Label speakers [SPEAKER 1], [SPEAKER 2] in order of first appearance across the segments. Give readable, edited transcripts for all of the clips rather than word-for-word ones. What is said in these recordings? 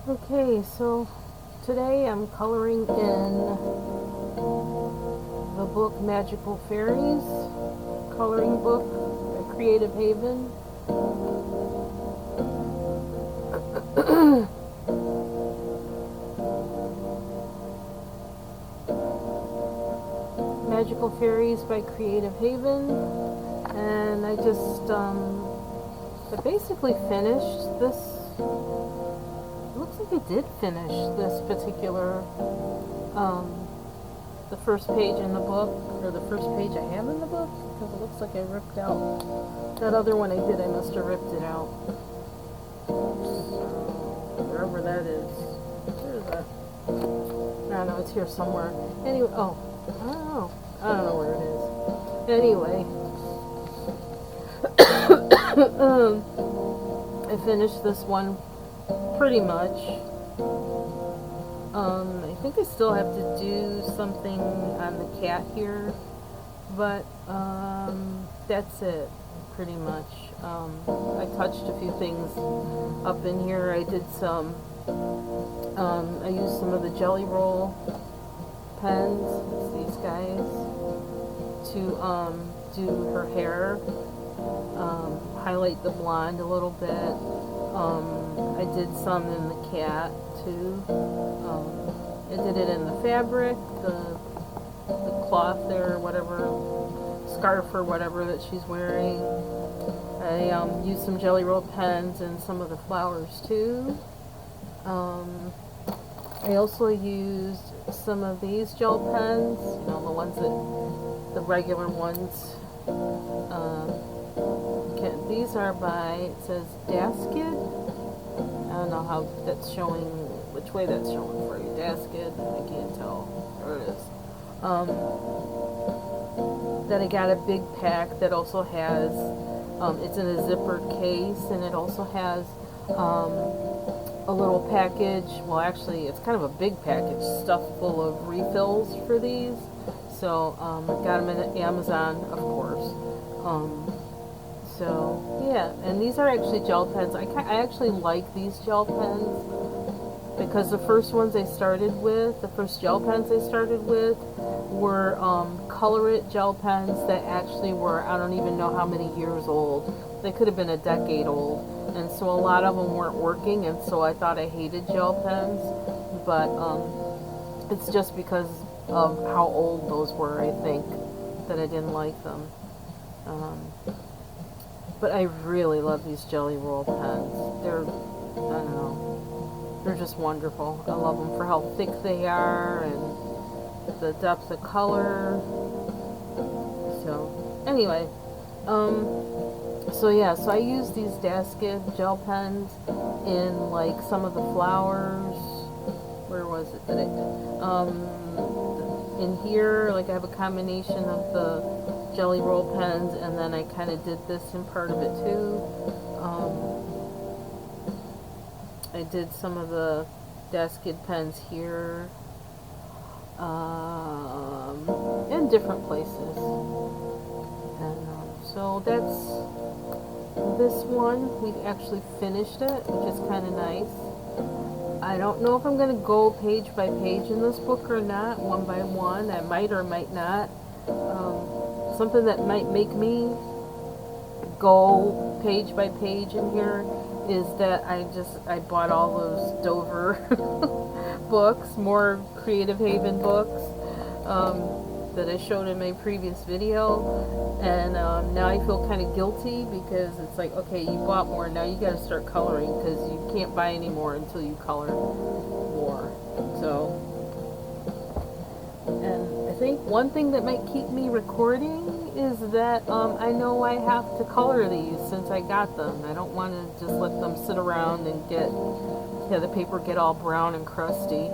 [SPEAKER 1] Okay, so today I'm coloring in the book Magical Fairies, coloring book by Creative Haven. Magical Fairies by Creative Haven, and I basically finished this. It looks like I did finish this particular, the first page in the book, or the first page I have in the book, because it looks like I ripped out that other one I did. I must have ripped it out. So, wherever that is. Where is that? I don't know, it's here somewhere. Anyway, I don't know where it is. Anyway, I finished this one pretty much. I think I still have to do something on the cat here, but that's it, pretty much. I touched a few things up in here. I did some, I used some of the Jelly Roll pens, it's these guys, to do her hair, highlight the blonde a little bit. I did some in the cat too. I did it in the fabric, the cloth there, whatever, scarf or whatever that she's wearing. I used some Jelly Roll pens and some of the flowers too. I also used some of these gel pens, you know, the ones that, the regular ones. These are by, it says Dasket. I don't know how that's showing, which way that's showing for you. Dasket, I can't tell. There it is. Then I got a big pack that also has, it's in a zippered case, and it also has a little package. Well, actually, it's kind of a big package, stuffed full of refills for these. So I got them at Amazon, of course. So yeah, and these are actually gel pens. I actually like these gel pens because the first ones I started with, the first gel pens I started with, were Color It gel pens that actually were, I don't even know how many years old. They could have been a decade old, and so a lot of them weren't working, and so I thought I hated gel pens, but it's just because of how old those were, I think, that I didn't like them. But I really love these Jelly Roll pens. They're, I don't know, they're just wonderful. I love them for how thick they are and the depth of color. So, anyway, so yeah, so I use these Dasket gel pens in like some of the flowers. Where was it that in here, like I have a combination of the Jelly Roll pens, and then I kind of did this in part of it too. I did some of the Dasket pens here, in different places. And so that's this one. We actually finished it, which is kind of nice. I don't know if I'm going to go page by page in this book or not, one by one. I might or might not. Something that might make me go page by page in here is that I bought all those Dover books, more Creative Haven books, that I showed in my previous video, and now I feel kind of guilty because it's like, okay, you bought more, now you got to start coloring because you can't buy any more until you color more. So, and I think one thing that might keep me recording is that I know I have to color these since I got them. I don't want to just let them sit around and have the paper get all brown and crusty.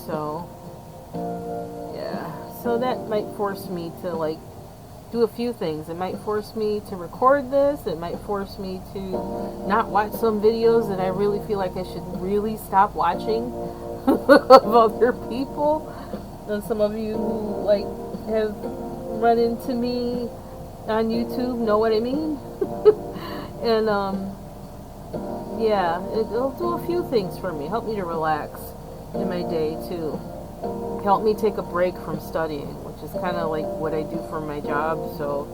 [SPEAKER 1] So yeah, so that might force me to like do a few things. It might force me to record this. It might force me to not watch some videos that I really feel like I should really stop watching of other people. And some of you who like have run into me on YouTube know what I mean. And Yeah, it'll do a few things for me. Help me to relax in my day too. Help me take a break from studying, which is kind of like what I do for my job. So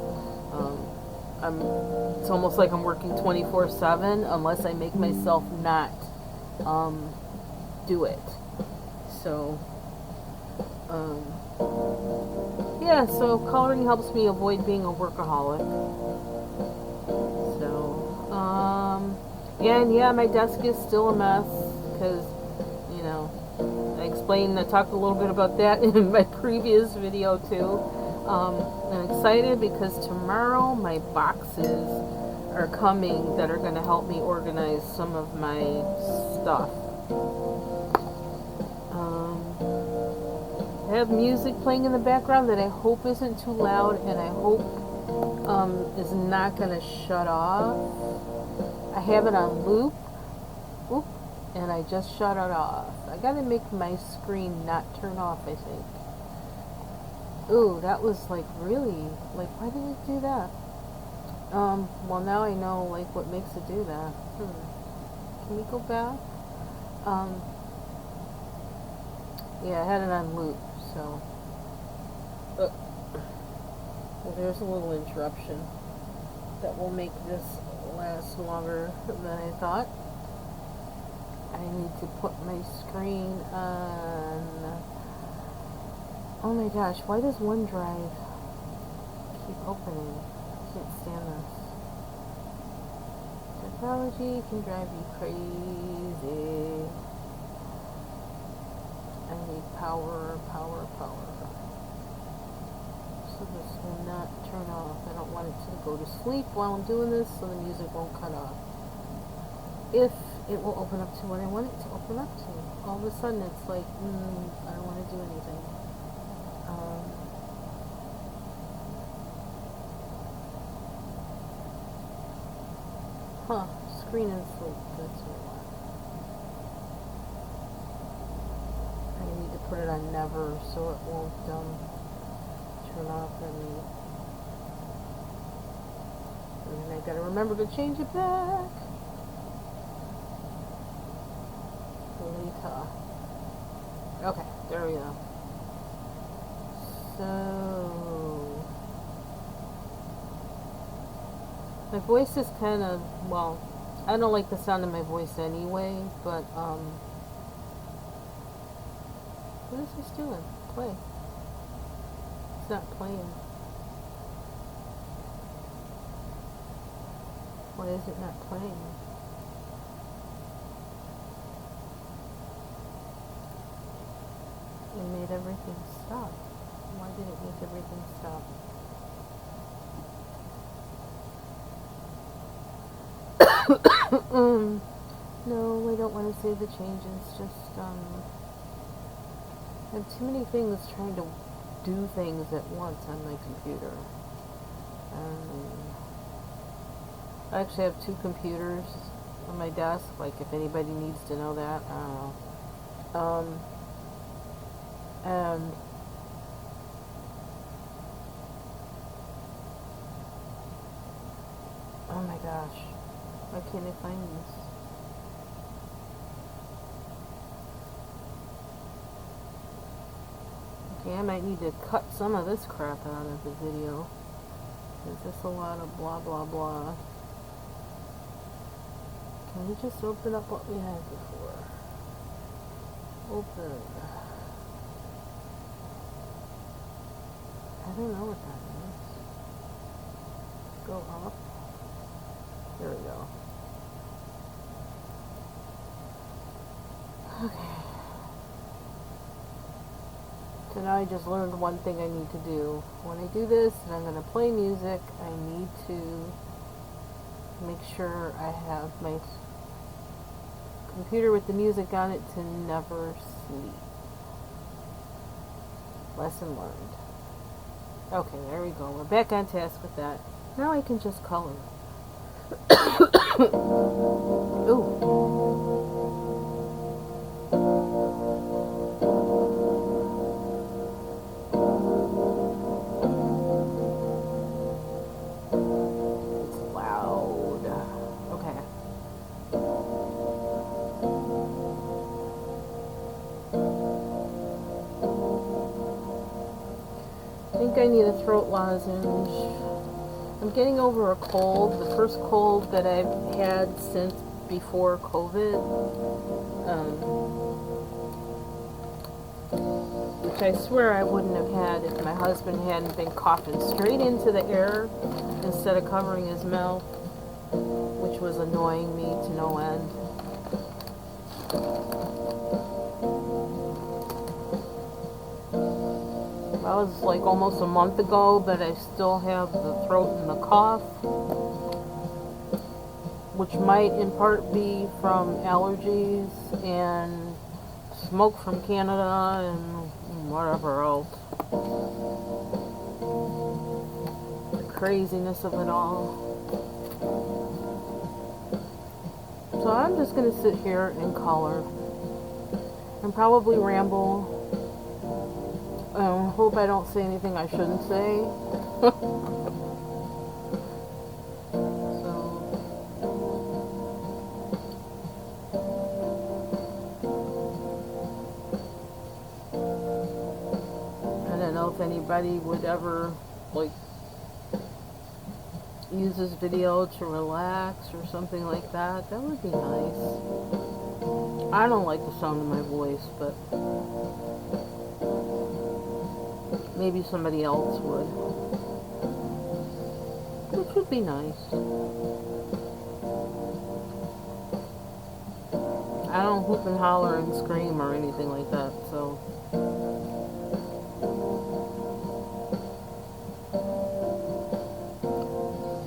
[SPEAKER 1] I'm. It's almost like I'm working 24/7 unless I make myself not um, do it. So um, yeah. So coloring helps me avoid being a workaholic. So and yeah, my desk is still a mess because you know I talked a little bit about that in my previous video too. I'm excited because tomorrow my boxes are coming that are going to help me organize some of my stuff. I have music playing in the background that I hope isn't too loud and I hope is not going to shut off. I have it on loop. Oop, and I just shut it off. I gotta make my screen not turn off, I think. Ooh, that was like really, like why did it do that? Well now I know like what makes it do that. Can we go back? Yeah, I had it on loop, so. Well, there's a little interruption that will make this last longer than I thought. I need to put my screen on. Oh my gosh, why does OneDrive keep opening? I can't stand this. Technology can drive you crazy. I need power. So this will not turn off. I don't want it to go to sleep while I'm doing this, so the music won't cut off. If it will open up to what I want it to open up to. All of a sudden it's like, I don't want to do anything. Screen and sleep, that's what I want. I need to put it on never so it won't turn off on me. And I gotta remember to change it back. Okay, there we go. So my voice is kind of, well, I don't like the sound of my voice anyway, but what is this doing? Play. It's not playing. Why is it not playing? It made everything stop. Why did it make everything stop? No, I don't want to save the changes. Just I have too many things trying to do things at once on my computer. I actually have 2 computers on my desk, like if anybody needs to know that. I don't know. And oh my gosh, why can't I find this? Okay, I might need to cut some of this crap out of the video. There's just a lot of blah blah blah. Can we just open up what we had before? Open. I don't know what that is. Go up. There we go. Okay. So now I just learned one thing I need to do. When I do this and I'm going to play music, I need to make sure I have my computer with the music on it to never sleep. Lesson learned. Okay, there we go. We're back on task with that. Now I can just color. Ooh. It's loud. Okay. think I need a throat lozenge. I'm getting over a cold, the first cold that I've had since before COVID, which I swear I wouldn't have had if my husband hadn't been coughing straight into the air instead of covering his mouth, which was annoying me to no end. That was like almost a month ago, but I still have the throat and the cough, which might in part be from allergies and smoke from Canada and whatever else. The craziness of it all. So I'm just going to sit here and color and probably ramble. I hope I don't say anything I shouldn't say. So, I don't know if anybody would ever, like, use this video to relax or something like that. That would be nice. I don't like the sound of my voice, but maybe somebody else would, which would be nice. I don't hoop and holler and scream or anything like that, so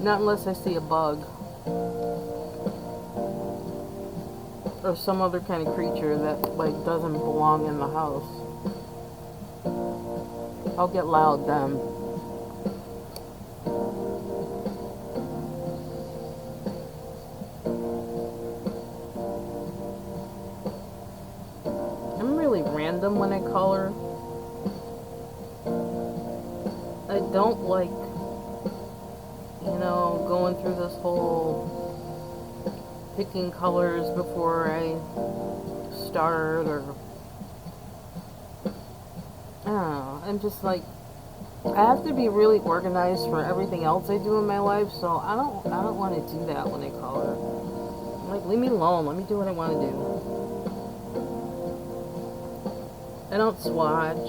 [SPEAKER 1] not unless I see a bug or some other kind of creature that like doesn't belong in the house. I'll get loud then. I'm really random when I color. I don't like, going through this whole picking colors before I start, or I don't know. I'm just like, I have to be really organized for everything else I do in my life, so I don't want to do that when I color. I'm like, leave me alone. Let me do what I want to do. I don't swatch.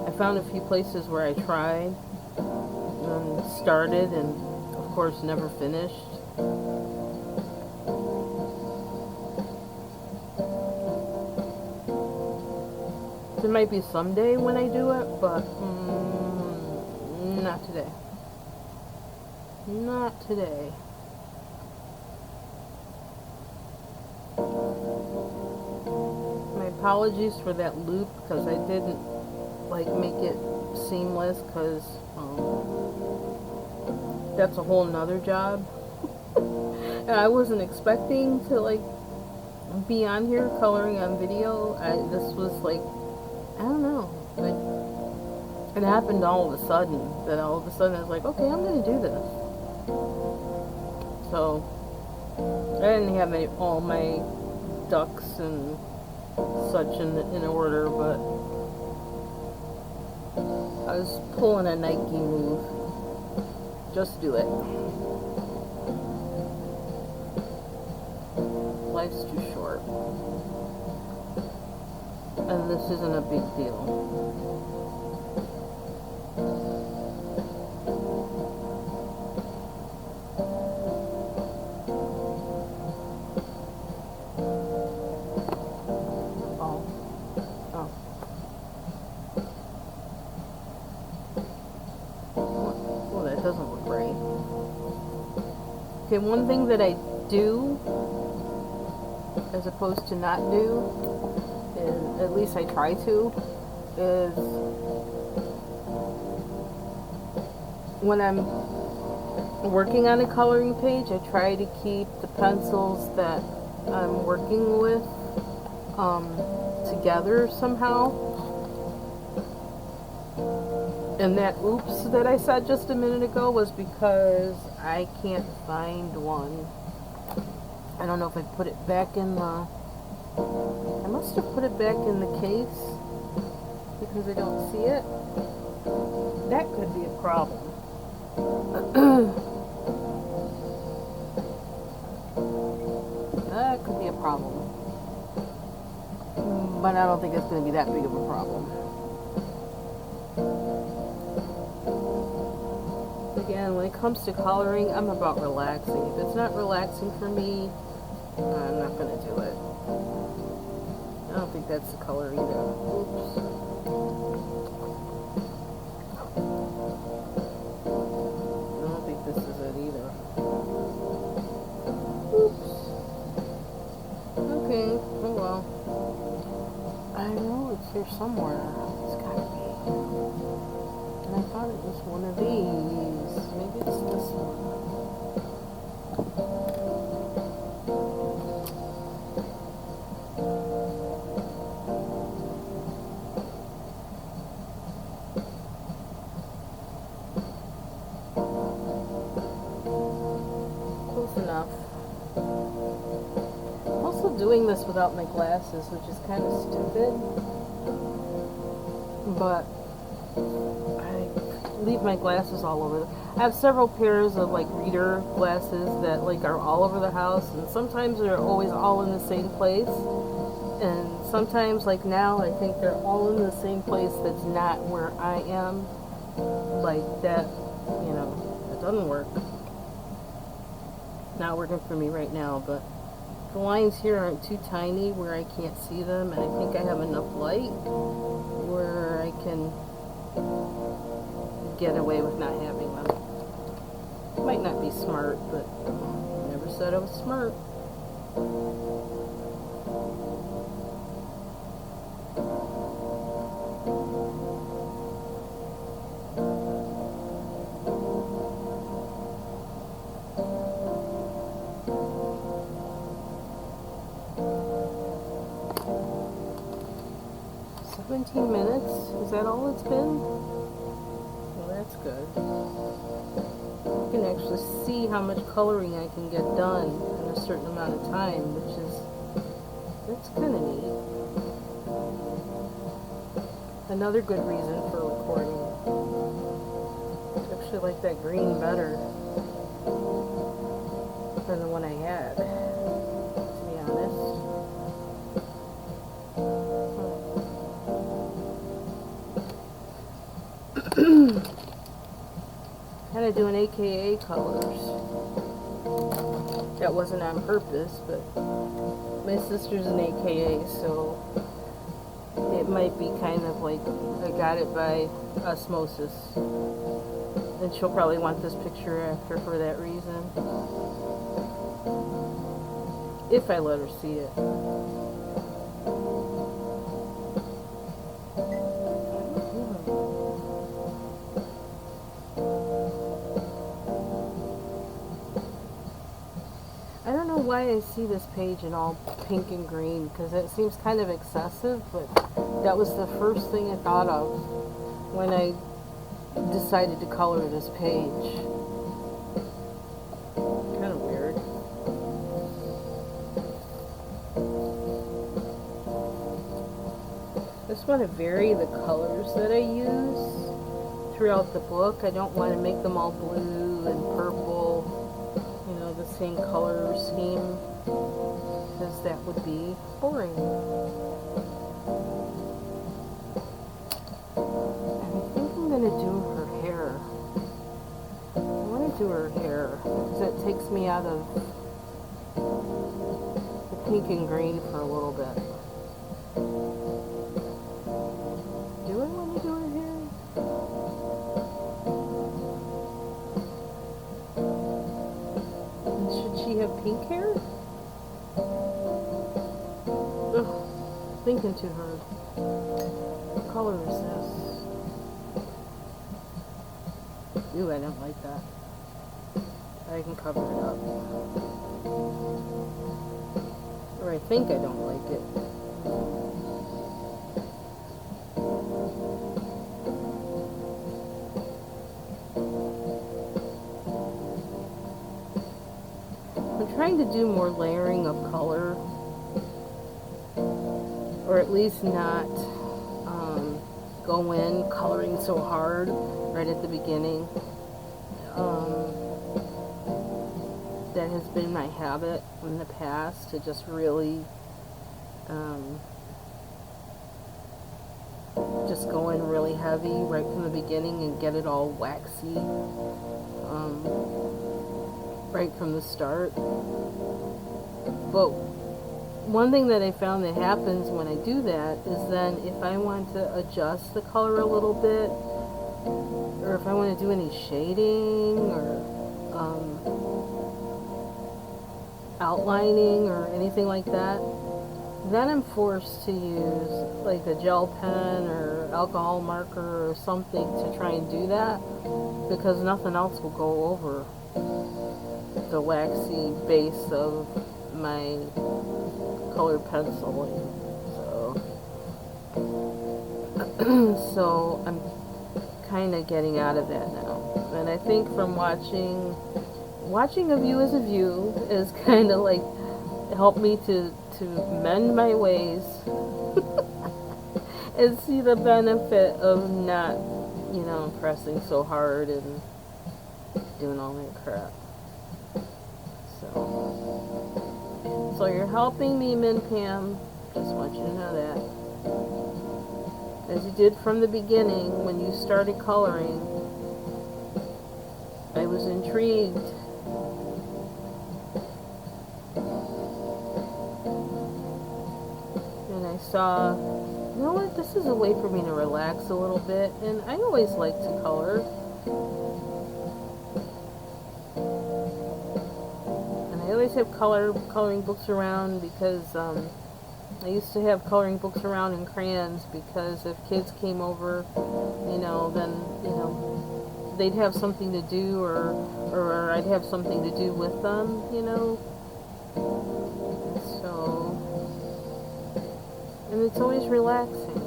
[SPEAKER 1] I found a few places where I tried and started and of course never finished. There might be someday when I do it, but not today. Not today. My apologies for that loop, because I didn't like make it seamless, because that's a whole nother job. And I wasn't expecting to like be on here coloring on video. This was like, I don't know, like, it happened all of a sudden, that all of a sudden I was like, okay, I'm going to do this. So, I didn't have all my ducks and such in order, but I was pulling a Nike move. Just do it. Life's too short. And this isn't a big deal. Well, that doesn't look right. Okay, one thing that I do, as opposed to not do, is, at least I try to, is when I'm working on a coloring page, I try to keep the pencils that I'm working with together somehow. And that oops that I said just a minute ago was because I can't find one. I don't know if I put it back in the... I must have put it back in the case because I don't see it. That could be a problem. That could be a problem. But I don't think it's going to be that big of a problem. Again, when it comes to coloring, I'm about relaxing. If it's not relaxing for me, I'm not going to do it. I don't think that's the color either. Oops. I don't think this is it either. Oops. Okay, oh well. I know it's here somewhere. It's gotta be. And I thought it was one of these. Maybe it's this one. 'Close enough. I'm also doing this without my glasses, which is kind of stupid. But I leave my glasses all over. I have several pairs of like reader glasses that like are all over the house, and sometimes they're always all in the same place. And sometimes, like now, I think they're all in the same place that's not where I am. Like that, you know, it doesn't work. Not working for me right now, but the lines here aren't too tiny where I can't see them, and I think I have enough light where I can get away with not having them. Might not be smart, but I never said I was smart. 17 minutes? Is that all it's been? Well, that's good. You can actually see how much coloring I can get done in a certain amount of time, which is, that's kind of neat. Another good reason for recording. I actually like that green better than the one I had, to be honest. Kind of doing AKA colors. That wasn't on purpose, but my sister's an AKA, so it might be kind of like I got it by osmosis. And she'll probably want this picture after for that reason. If I let her see it. I don't know why I see this page in all pink and green, because it seems kind of excessive, but that was the first thing I thought of when I decided to color this page. Kind of weird. I just want to vary the colors that I use throughout the book. I don't want to make them all blue and purple, you know, the same color scheme, because that would be boring. I'm going to do her hair. I want to do her hair because it takes me out of the pink and green for a little bit. Do I want to do her hair? And should she have pink hair? Ugh, thinking too hard. What color is this? Ooh, I don't like that. I can cover it up. Or I think I don't like it. I'm trying to do more layering of color. Or at least not go in coloring so hard right at the beginning. That has been my habit in the past, to just really just go in really heavy right from the beginning and get it all waxy right from the start. But one thing that I found that happens when I do that is then if I want to adjust the color a little bit, or if I want to do any shading or outlining or anything like that, then I'm forced to use like a gel pen or alcohol marker or something to try and do that, because nothing else will go over the waxy base of my colored penciling. So I'm kind of getting out of that now. And I think from watching A View is a View is kind of like helped me to mend my ways and see the benefit of not, pressing so hard and doing all that crap. So you're helping me, Min Pam. Just want you to know that. As you did from the beginning when you started coloring, I was intrigued. And I saw, you know what, this is a way for me to relax a little bit. And I always like to color. And I always have coloring books around because I used to have coloring books around and crayons, because if kids came over, then, they'd have something to do, or I'd have something to do with them, So, and it's always relaxing.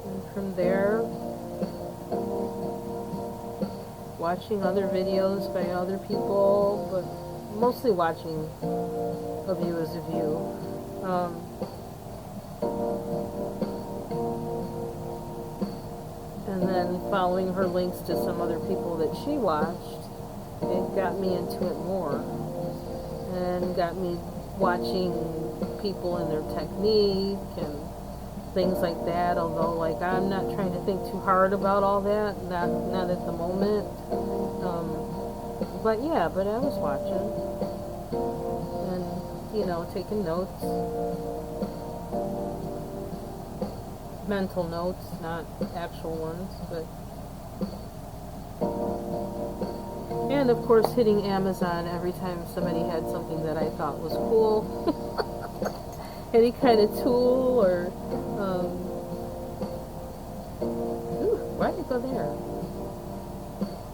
[SPEAKER 1] And from there, watching other videos by other people, but mostly watching A View is a View. And then following her links to some other people that she watched, it got me into it more. And got me watching people and their technique and things like that, although like I'm not trying to think too hard about all that, not at the moment. But I was watching and taking notes, mental notes, not actual ones, and of course hitting Amazon every time somebody had something that I thought was cool. Any kind of tool or why did it go there?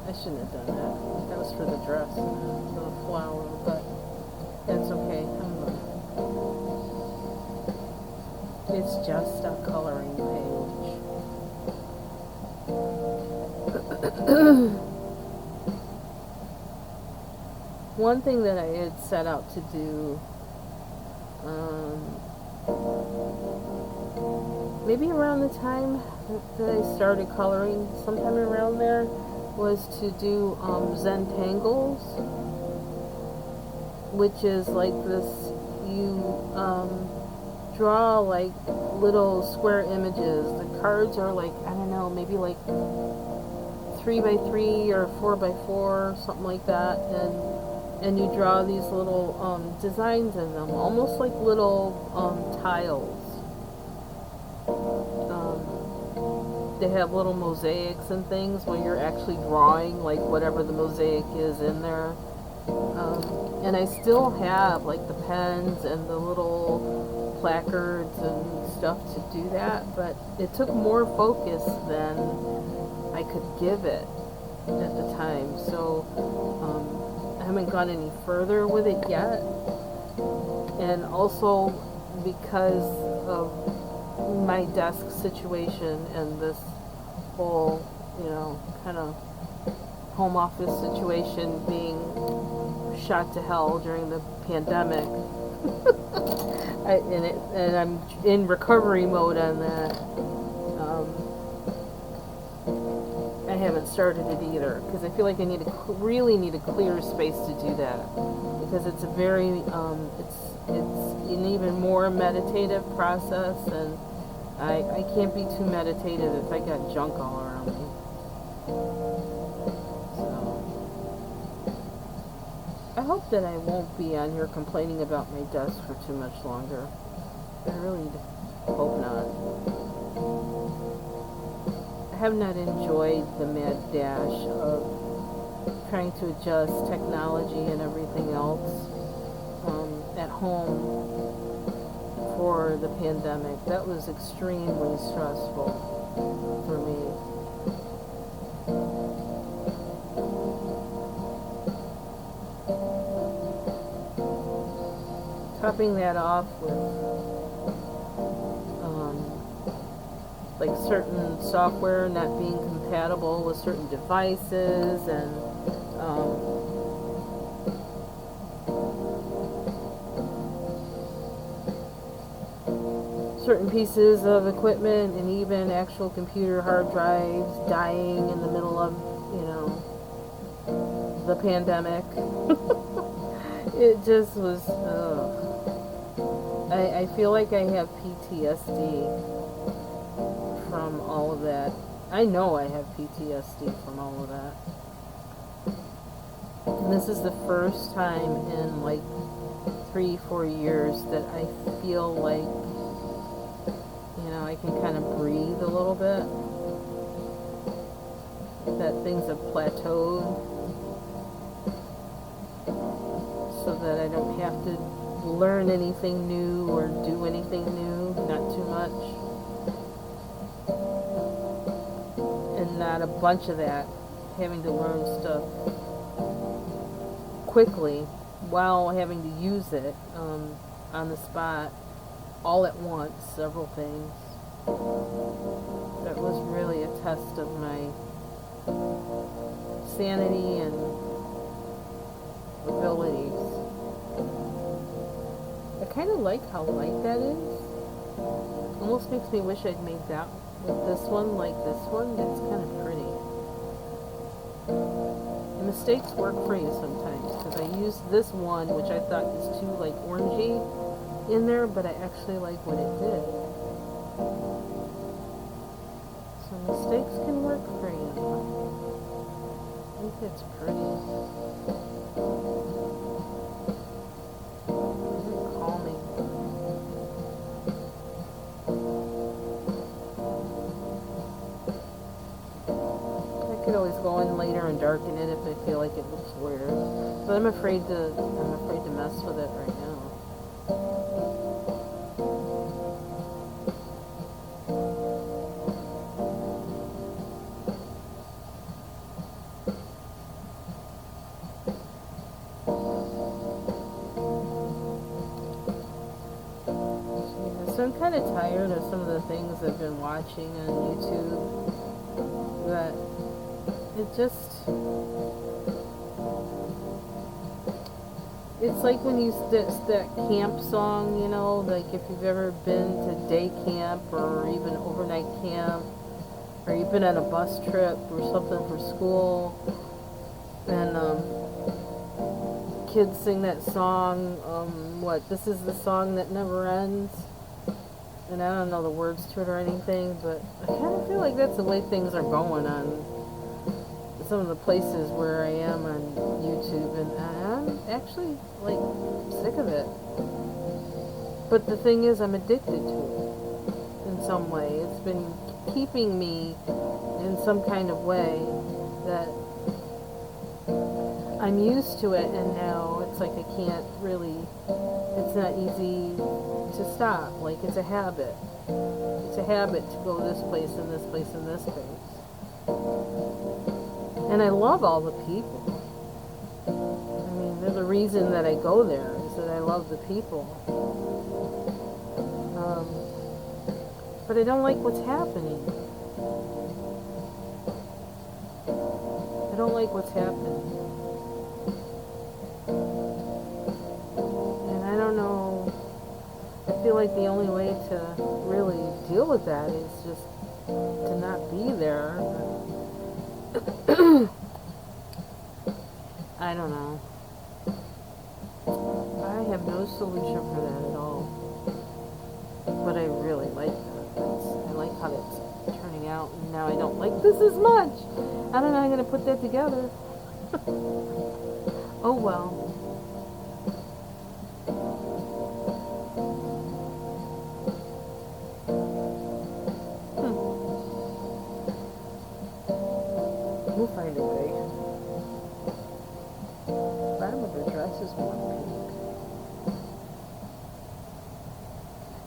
[SPEAKER 1] I shouldn't have done that. That was for the dress, for the flower, but that's okay. It's just a coloring page. One thing that I had set out to do, maybe around the time that I started coloring, sometime around there, was to do Zentangles, which is like this, you draw like little square images. The cards are like, I don't know, maybe like 3x3 or 4x4, something like that, and you draw these little designs in them, almost like little tiles. They have little mosaics and things where you're actually drawing like whatever the mosaic is in there. And I still have like the pens and the little placards and stuff to do that, but it took more focus than I could give it at the time. So I haven't gone any further with it yet. And also because of my desk situation and this whole, kind of home office situation being shot to hell during the pandemic, And I'm in recovery mode on that. I haven't started it either because I feel like I really need a clear space to do that, because it's a very it's an even more meditative process, and I can't be too meditative if I got junk all around me. So I hope that I won't be on here complaining about my desk for too much longer. I really hope not. I have not enjoyed the mad dash of trying to adjust technology and everything else at home for the pandemic. That was extremely stressful for me. Topping that off with like certain software not being compatible with certain devices, and certain pieces of equipment and even actual computer hard drives dying in the middle of, the pandemic. It just was, I feel like I have PTSD from all of that. I know I have PTSD from all of that. And this is the first time in like 3-4 years that I feel like, I can kind of breathe a little bit. That things have plateaued, so that I don't have to learn anything new or do anything new, not too much. And not a bunch of that, having to learn stuff quickly while having to use it on the spot all at once, several things. That was really a test of my sanity and abilities. I kind of like how light that is. Almost makes me wish I'd made that with this one like this one. It's kind of pretty. And mistakes work for you sometimes, because I used this one, which I thought was too like orangey in there, but I actually like what it did. So mistakes can work for you. I think it's pretty. Very calming. I could always go in later and darken it if I feel like it looks weird. But I'm afraid to mess with it right now. So I'm kind of tired of some of the things I've been watching on YouTube, but it's like when that camp song, like if you've ever been to day camp or even overnight camp, or you've been on a bus trip or something for school, and kids sing that song, this is the song that never ends. And I don't know the words to it or anything, but I kind of feel like that's the way things are going on some of the places where I am on YouTube, and I'm actually, like, sick of it. But the thing is, I'm addicted to it in some way. It's been keeping me in some kind of way that I'm used to it, and now it's like I can't really, it's not easy to stop. Like, it's a habit. It's a habit to go this place and this place and this place. And I love all the people. I mean, they're the reason that I go there, is that I love the people. But I don't like what's happening. I don't like what's happening. And I don't know with that. It's just to not be there. I don't know. I have no solution for that at all. But I really like that. I like how that's turning out. And now I don't like this as much. I don't know how I'm going to put that together. Oh well. We'll find a way. Bottom of her dress is more pink.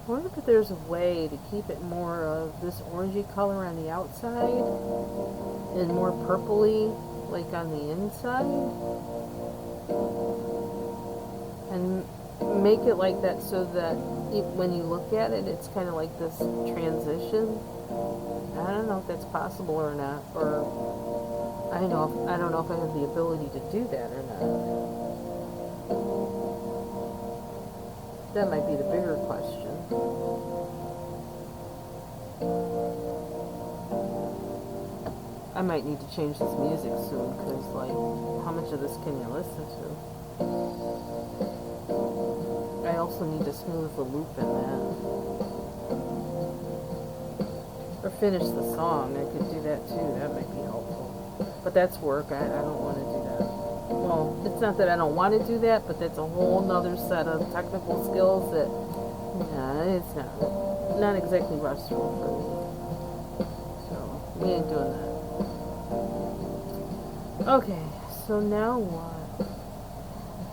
[SPEAKER 1] I wonder if there's a way to keep it more of this orangey color on the outside and more purpley like on the inside, and make it like that so that when you look at it, it's kind of like this transition. I don't know if that's possible or not, or I don't know if I have the ability to do that or not. That might be the bigger question. I might need to change this music soon, because, like, how much of this can you listen to? I also need to smooth the loop in that. Or finish the song. I could do that too. That might be helpful. But that's work. I don't want to do that. Well, it's not that I don't want to do that, but that's a whole nother set of technical skills that, it's not exactly restful for me. So, we ain't doing that. Okay, so now what?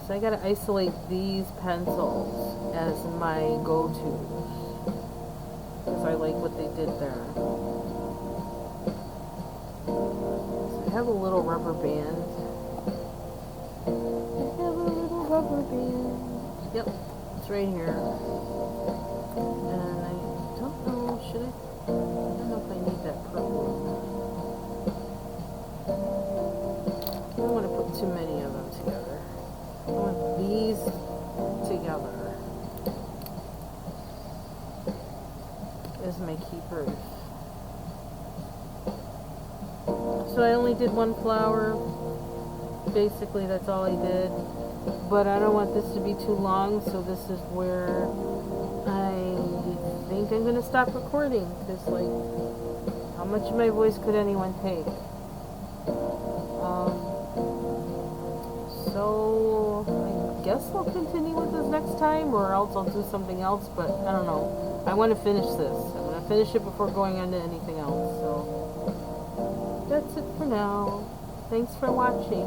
[SPEAKER 1] So I gotta isolate these pencils as my go-tos, because I like what they did there. So I have a little rubber band. Yep, it's right here. And I don't know, I don't know if I need that purple. I don't want to put too many of them together. I want these together as my keepers. So I only did one flower. Basically, that's all I did. But I don't want this to be too long, so this is where I think I'm going to stop recording. Because, like, how much of my voice could anyone take? So I guess I'll continue with this next time, or else I'll do something else, but I don't know. I want to finish this. I want to finish it before going on to anything else. So that's it for now. Thanks for watching.